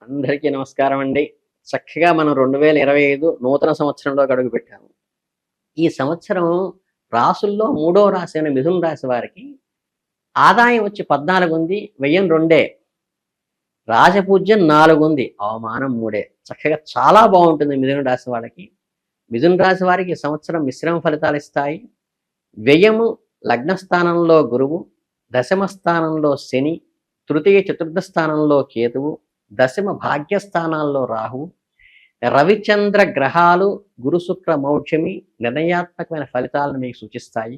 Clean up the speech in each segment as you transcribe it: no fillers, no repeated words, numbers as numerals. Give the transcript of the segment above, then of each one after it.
అందరికీ నమస్కారం అండి. చక్కగా మనం 2025 నూతన సంవత్సరంలోకి అడుగుపెట్టాము. ఈ సంవత్సరం రాసుల్లో మూడో రాశి అయిన మిథున రాశి వారికి ఆదాయం వచ్చి 14 ఉంది. వ్యయం 2. రాజపూజ్యం 4 ఉంది. అవమానం 3. చక్కగా చాలా బావుంటుంది మిథున రాశి వాళ్ళకి. మిథున రాశి వారికి ఈ సంవత్సరం మిశ్రమ ఫలితాలు ఇస్తాయి. వ్యయము లగ్న స్థానంలో గురువు, దశమ స్థానంలో శని, తృతీయ చతుర్థ స్థానంలో కేతువు, దశమ భాగ్యస్థానాల్లో రాహువు, రవిచంద్ర గ్రహాలు గురు శుక్ర మౌఢ్యమి నిర్ణయాత్మకమైన ఫలితాలను మీకు సూచిస్తాయి.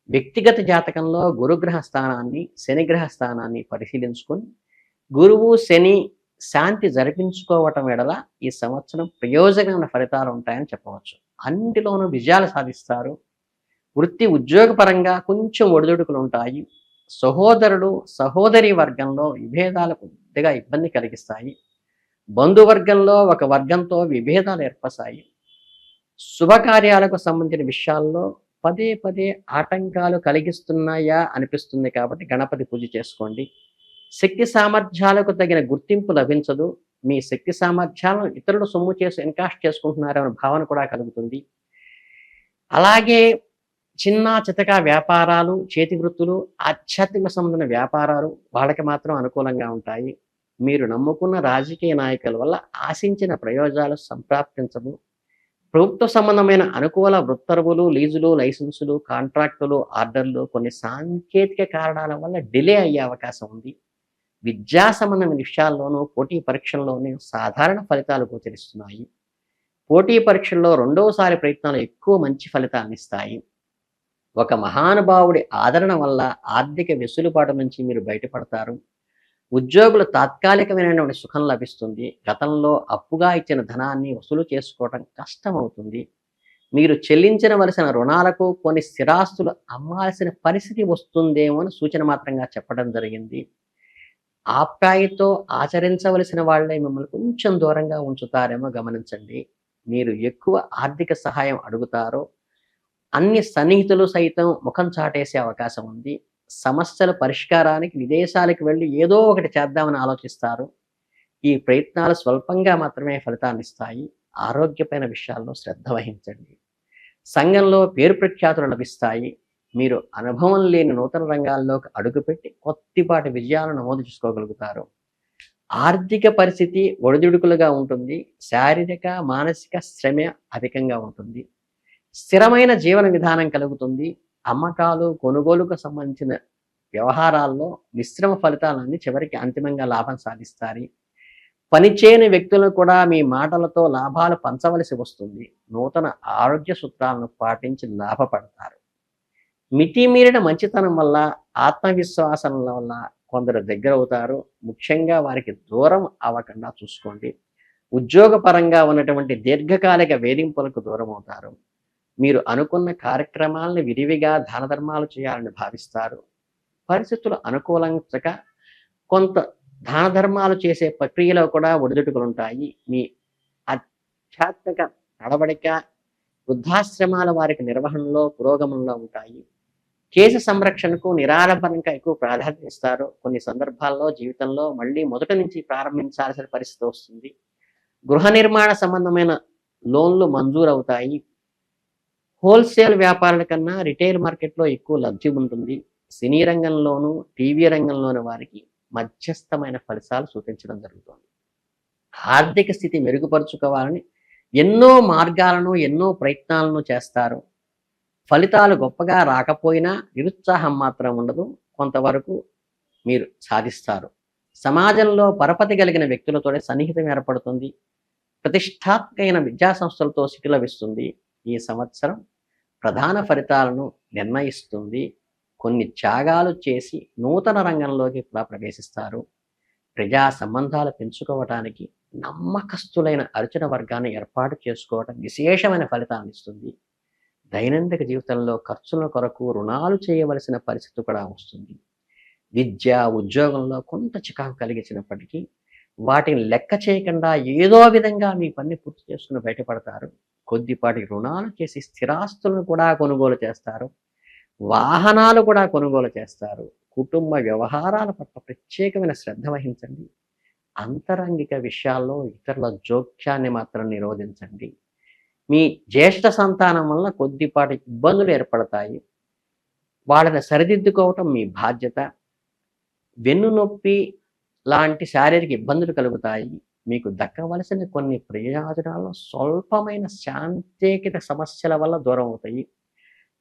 వ్యక్తిగత జాతకంలో గురుగ్రహ స్థానాన్ని శనిగ్రహ స్థానాన్ని పరిశీలించుకొని గురువు శని శాంతి జరిపించుకోవటం ఎడల ఈ సంవత్సరం ప్రయోజనమైన ఫలితాలు ఉంటాయని చెప్పవచ్చు. అన్నిటిలోనూ విజయాలు సాధిస్తారు. వృత్తి ఉద్యోగపరంగా కొంచెం ఒడిదుడుకులు ఉంటాయి. సహోదరుడు సహోదరి వర్గంలో విభేదాలు కొద్దిగా ఇబ్బంది కలిగిస్తాయి. బంధువర్గంలో ఒక వర్గంతో విభేదాలు ఏర్పడతాయి. శుభకార్యాలకు సంబంధించిన విషయాల్లో పదే పదే ఆటంకాలు కలిగిస్తున్నాయా అనిపిస్తుంది కాబట్టి గణపతి పూజ చేసుకోండి. శక్తి సామర్థ్యాలకు తగిన గుర్తింపు లభించదు. మీ శక్తి సామర్థ్యాలను ఇతరులు సొమ్ము చేసి ఎన్కాస్ట్ చేసుకుంటున్నారనే భావన కూడా కలుగుతుంది. అలాగే చిన్న చితక వ్యాపారాలు, చేతి వృత్తులు, ఆధ్యాత్మిక సంబంధమైన వ్యాపారాలు వాళ్ళకి మాత్రం అనుకూలంగా ఉంటాయి. మీరు నమ్ముకున్న రాజకీయ నాయకుల వల్ల ఆశించిన ప్రయోజనాలు సంప్రాప్తించవు. ప్రభుత్వ సంబంధమైన అనుకూల వృత్తరువులు, లీజులు, లైసెన్సులు, కాంట్రాక్టులు, ఆర్డర్లు కొన్ని సాంకేతిక కారణాల వల్ల డిలే అయ్యే అవకాశం ఉంది. విద్యా సంబంధమైన విషయాల్లోనూ పోటీ పరీక్షల్లోనూ సాధారణ ఫలితాలు గోచరిస్తున్నాయి. పోటీ పరీక్షల్లో రెండవసారి ప్రయత్నాలు ఎక్కువ మంచి ఫలితాన్ని ఇస్తాయి. ఒక మహానుభావుడి ఆదరణ వల్ల ఆర్థిక వెసులుబాటు నుంచి మీరు బయటపడతారు. ఉద్యోగులు తాత్కాలికమైనటువంటి సుఖం లభిస్తుంది. గతంలో అప్పుగా ఇచ్చిన ధనాన్ని వసూలు చేసుకోవడం కష్టమవుతుంది. మీరు చెల్లించవలసిన రుణాలకు కొన్ని స్థిరాస్తులు అమ్మాల్సిన పరిస్థితి వస్తుందేమో అని సూచన మాత్రంగా చెప్పడం జరిగింది. ఆప్యాయతో ఆచరించవలసిన వాళ్ళే మిమ్మల్ని కొంచెం దూరంగా ఉంచుతారేమో గమనించండి. మీరు ఎక్కువ ఆర్థిక సహాయం అడుగుతారో అన్ని సన్నిహితులు సైతం ముఖం చాటేసే అవకాశం ఉంది. సమస్యల పరిష్కారానికి విదేశాలకు వెళ్ళి ఏదో ఒకటి చేద్దామని ఆలోచిస్తారు. ఈ ప్రయత్నాలు స్వల్పంగా మాత్రమే ఫలితాన్ని ఇస్తాయి. ఆరోగ్యమైన విషయాల్లో శ్రద్ధ వహించండి. సంఘంలో పేరు ప్రఖ్యాతులు లభిస్తాయి. మీరు అనుభవం లేని నూతన రంగాల్లోకి అడుగుపెట్టి కొద్దిపాటి విజయాలను నమోదు చేసుకోగలుగుతారు. ఆర్థిక పరిస్థితి ఒడిదుడుకులుగా ఉంటుంది. శారీరక మానసిక శ్రమ అధికంగా ఉంటుంది. స్థిరమైన జీవన విధానం కలుగుతుంది. అమ్మకాలు కొనుగోలుకు సంబంధించిన వ్యవహారాల్లో మిశ్రమ ఫలితాలన్నీ చివరికి అంతిమంగా లాభం సాధిస్తారు. పనిచేయని వ్యక్తులను కూడా మీ మాటలతో లాభాలు పంచవలసి వస్తుంది. నూతన ఆరోగ్య సూత్రాలను పాటించి లాభపడతారు. మితిమీరిన మంచితనం వల్ల ఆత్మవిశ్వాసం వల్ల కొందరు దగ్గర అవుతారు. ముఖ్యంగా వారికి దూరం అవ్వకుండా చూసుకోండి. ఉద్యోగపరంగా ఉన్నటువంటి దీర్ఘకాలిక వేధింపులకు దూరం అవుతారు. మీరు అనుకున్న కార్యక్రమాలను విరివిగా దాన ధర్మాలు చేయాలని భావిస్తారు. పరిస్థితులు అనుకూలించక కొంత దాన ధర్మాలు చేసే ప్రక్రియలో కూడా ఒడిదుడుకులు ఉంటాయి. మీ ఆధ్యాత్మిక నడవడిక వృద్ధాశ్రమాల వారికి నిర్వహణలో పురోగమనంలో ఉంటాయి. కేసు సంరక్షణకు నిరాడంబరంగా ఎక్కువ ప్రాధాన్యత ఇస్తారు. కొన్ని సందర్భాల్లో జీవితంలో మళ్ళీ మొదటి నుంచి ప్రారంభించాల్సిన పరిస్థితి వస్తుంది. గృహ నిర్మాణ సంబంధమైన లోన్లు మంజూరు అవుతాయి. హోల్సేల్ వ్యాపారాల కన్నా రిటైల్ మార్కెట్లో ఎక్కువ లబ్ధి ఉంటుంది. సినీ రంగంలోనూ టీవీ రంగంలోని వారికి మధ్యస్థమైన ఫలితాలు సూచించడం జరుగుతుంది. ఆర్థిక స్థితి మెరుగుపరుచుకోవాలని ఎన్నో మార్గాలను ఎన్నో ప్రయత్నాలను చేస్తారు. ఫలితాలు గొప్పగా రాకపోయినా నిరుత్సాహం మాత్రం ఉండదు. కొంతవరకు మీరు సాధిస్తారు. సమాజంలో పరపతి కలిగిన వ్యక్తులతో సన్నిహితం ఏర్పడుతుంది. ప్రతిష్టాత్మకమైన విద్యా సంస్థలతో సిటీ లభిస్తుంది. ఈ సంవత్సరం ప్రధాన ఫలితాలను నిర్ణయిస్తుంది. కొన్ని త్యాగాలు చేసి నూతన రంగంలోకి కూడా ప్రవేశిస్తారు. ప్రజా సంబంధాలు పెంచుకోవటానికి నమ్మకస్తులైన అర్చన వర్గాన్ని ఏర్పాటు చేసుకోవడం విశేషమైన ఫలితాన్ని ఇస్తుంది. దైనందిక జీవితంలో ఖర్చుల కొరకు రుణాలు చేయవలసిన పరిస్థితి కూడా వస్తుంది. విద్య ఉద్యోగంలో కొంత చికాకు కలిగించినప్పటికీ వాటిని లెక్క చేయకుండా ఏదో విధంగా మీ పని పూర్తి చేసుకుని బయటపడతారు. కొద్దిపాటి రుణాలు చేసి స్థిరాస్తులను కూడా కొనుగోలు చేస్తారు. వాహనాలు కూడా కొనుగోలు చేస్తారు. కుటుంబ వ్యవహారాల పట్ల ప్రత్యేకమైన శ్రద్ధ వహించండి. అంతరంగిక విషయాల్లో ఇతరుల జోక్యాన్ని మాత్రం నిరోధించండి. మీ జ్యేష్ఠ సంతానం వలన కొద్దిపాటి ఇబ్బందులు ఏర్పడతాయి. వాళ్ళని సరిదిద్దుకోవటం మీ బాధ్యత. వెన్నునొప్పి లాంటి శారీరక ఇబ్బందులు కలుగుతాయి. మీకు దక్కవలసిన కొన్ని ప్రయోజనాలు స్వల్పమైన శాంతేకిత సమస్యల వల్ల దూరం అవుతాయి.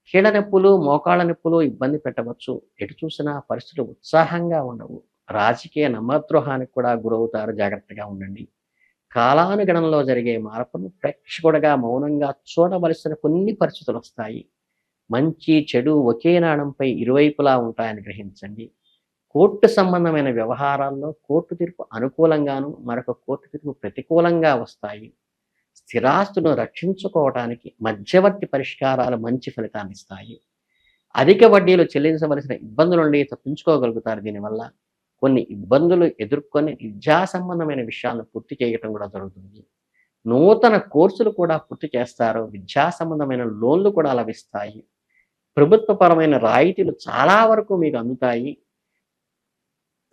కీళ్ళ నొప్పులు, మోకాళ్ళ నొప్పులు ఇబ్బంది పెట్టవచ్చు. ఎటు చూసినా పరిస్థితులు ఉత్సాహంగా ఉండవు. రాజకీయ నమ్మద్రోహానికి కూడా గురవుతారు. జాగ్రత్తగా ఉండండి. కాలానుగణంలో జరిగే మార్పును ప్రేక్షకుడిగా మౌనంగా చూడవలసిన కొన్ని పరిస్థితులు వస్తాయి. మంచి, చెడు ఒకే నాణంపై ఇరువైపులా ఉంటాయని గ్రహించండి. కోర్టు సంబంధమైన వ్యవహారాల్లో కోర్టు తీర్పు అనుకూలంగాను, మరొక కోర్టు తీర్పు ప్రతికూలంగా వస్తాయి. స్థిరాస్తులను రక్షించుకోవటానికి మధ్యవర్తి పరిష్కారాలు మంచి ఫలితాన్ని ఇస్తాయి. అధిక వడ్డీలు చెల్లించవలసిన ఇబ్బందుల నుండి తప్పించుకోగలుగుతారు. దీనివల్ల కొన్ని ఇబ్బందులు ఎదుర్కొని విద్యా సంబంధమైన విషయాలను పూర్తి చేయటం కూడా జరుగుతుంది. నూతన కోర్సులు కూడా పూర్తి చేస్తారు. విద్యా సంబంధమైన లోన్లు కూడా లభిస్తాయి. ప్రభుత్వపరమైన రాయితీలు చాలా వరకు మీకు అందుతాయి.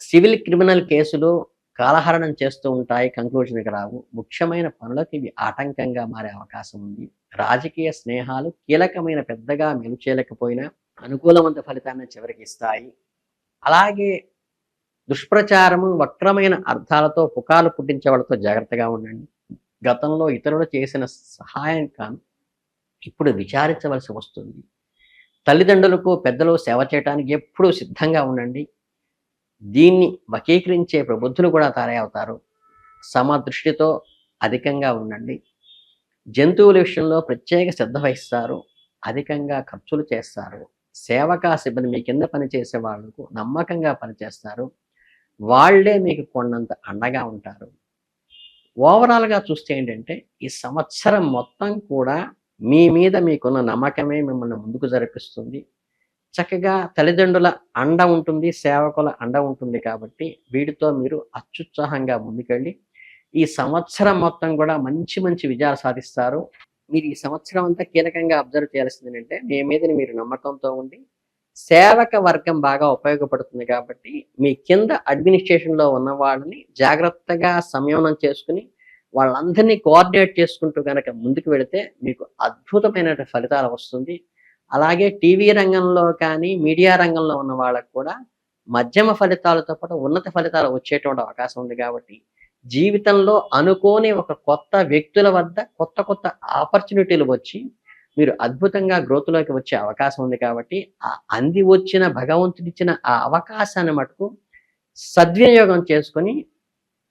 సివిల్, క్రిమినల్ కేసులు కాలహరణం చేస్తూ ఉంటాయి. కంక్లూజన్కి రావు. ముఖ్యమైన పనులకు ఇవి ఆటంకంగా మారే అవకాశం ఉంది. రాజకీయ స్నేహాలు కీలకమైన పెద్దగా మెలుచేయలేకపోయినా అనుకూలవంత ఫలితాన్ని చివరికి ఇస్తాయి. అలాగే దుష్ప్రచారము, వక్రమైన అర్థాలతో పుకార్లు పుట్టించే వాళ్ళతో జాగ్రత్తగా ఉండండి. గతంలో ఇతరులు చేసిన సహాయం కాను ఇప్పుడు విచారించవలసి వస్తుంది. తల్లిదండ్రులకు, పెద్దలు సేవ చేయడానికి ఎప్పుడూ సిద్ధంగా ఉండండి. దీన్ని వకీకరించే ప్రబుద్ధులు కూడా తయారవుతారు. సమదృష్టితో అధికంగా ఉండండి. జంతువుల విషయంలో ప్రత్యేక శ్రద్ధ వహిస్తారు. అధికంగా ఖర్చులు చేస్తారు. సేవకా సిబ్బంది మీ కింద పనిచేసే వాళ్ళకు నమ్మకంగా పనిచేస్తారు. వాళ్ళే మీకు కొండంత అండగా ఉంటారు. ఓవరాల్గా చూస్తే ఏంటంటే ఈ సంవత్సరం మొత్తం కూడా మీ మీద మీకున్న నమ్మకమే మిమ్మల్ని ముందుకు జరిపిస్తుంది. చక్కగా తల్లిదండ్రుల అండ ఉంటుంది, సేవకుల అండ ఉంటుంది కాబట్టి వీటితో మీరు అత్యుత్సాహంగా ముందుకెళ్ళి ఈ సంవత్సరం మొత్తం కూడా మంచి మంచి విజయాలు సాధిస్తారు. మీరు ఈ సంవత్సరం అంతా కీలకంగా అబ్జర్వ్ చేయాల్సింది ఏంటంటే మీ మీద మీరు నమ్మకంతో ఉండి సేవక వర్గం బాగా ఉపయోగపడుతుంది కాబట్టి మీ కింద అడ్మినిస్ట్రేషన్లో ఉన్న వాళ్ళని జాగ్రత్తగా సంయమనం చేసుకుని వాళ్ళందరినీ కోఆర్డినేట్ చేసుకుంటూ కనుక ముందుకు వెళితే మీకు అద్భుతమైన ఫలితాలు వస్తుంది. అలాగే టీవీ రంగంలో కానీ మీడియా రంగంలో ఉన్న వాళ్ళకు కూడా మధ్యమ ఫలితాలతో పాటు ఉన్నత ఫలితాలు వచ్చేటువంటి అవకాశం ఉంది కాబట్టి జీవితంలో అనుకోని ఒక కొత్త వ్యక్తుల వద్ద కొత్త కొత్త ఆపర్చునిటీలు వచ్చి మీరు అద్భుతంగా గ్రోత్లోకి వచ్చే అవకాశం ఉంది కాబట్టి ఆ అంది వచ్చిన భగవంతుడిచ్చిన ఆ అవకాశాన్ని మటుకు సద్వినియోగం చేసుకొని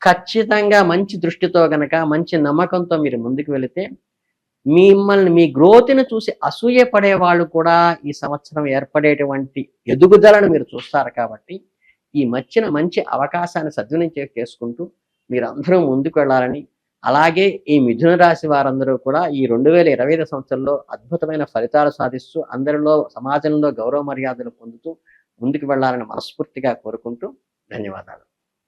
ఖచ్చితంగా మంచి దృష్టితో గనక మంచి నమ్మకంతో మీరు ముందుకు వెళితే మిమ్మల్ని మీ గ్రోత్ని చూసి అసూయ పడే వాళ్ళు కూడా ఈ సంవత్సరం ఏర్పడేటువంటి ఎదుగుదలను మీరు చూస్తారు కాబట్టి ఈ మంచి అవకాశాన్ని సద్వినియోగం చేసుకుంటూ మీరందరూ ముందుకు వెళ్ళాలని, అలాగే ఈ మిథున రాశి వారందరూ కూడా ఈ 2025 సంవత్సరంలో అద్భుతమైన ఫలితాలు సాధిస్తూ అందరిలో సమాజంలో గౌరవ మర్యాదలు పొందుతూ ముందుకు వెళ్ళాలని మనస్ఫూర్తిగా కోరుకుంటూ ధన్యవాదాలు.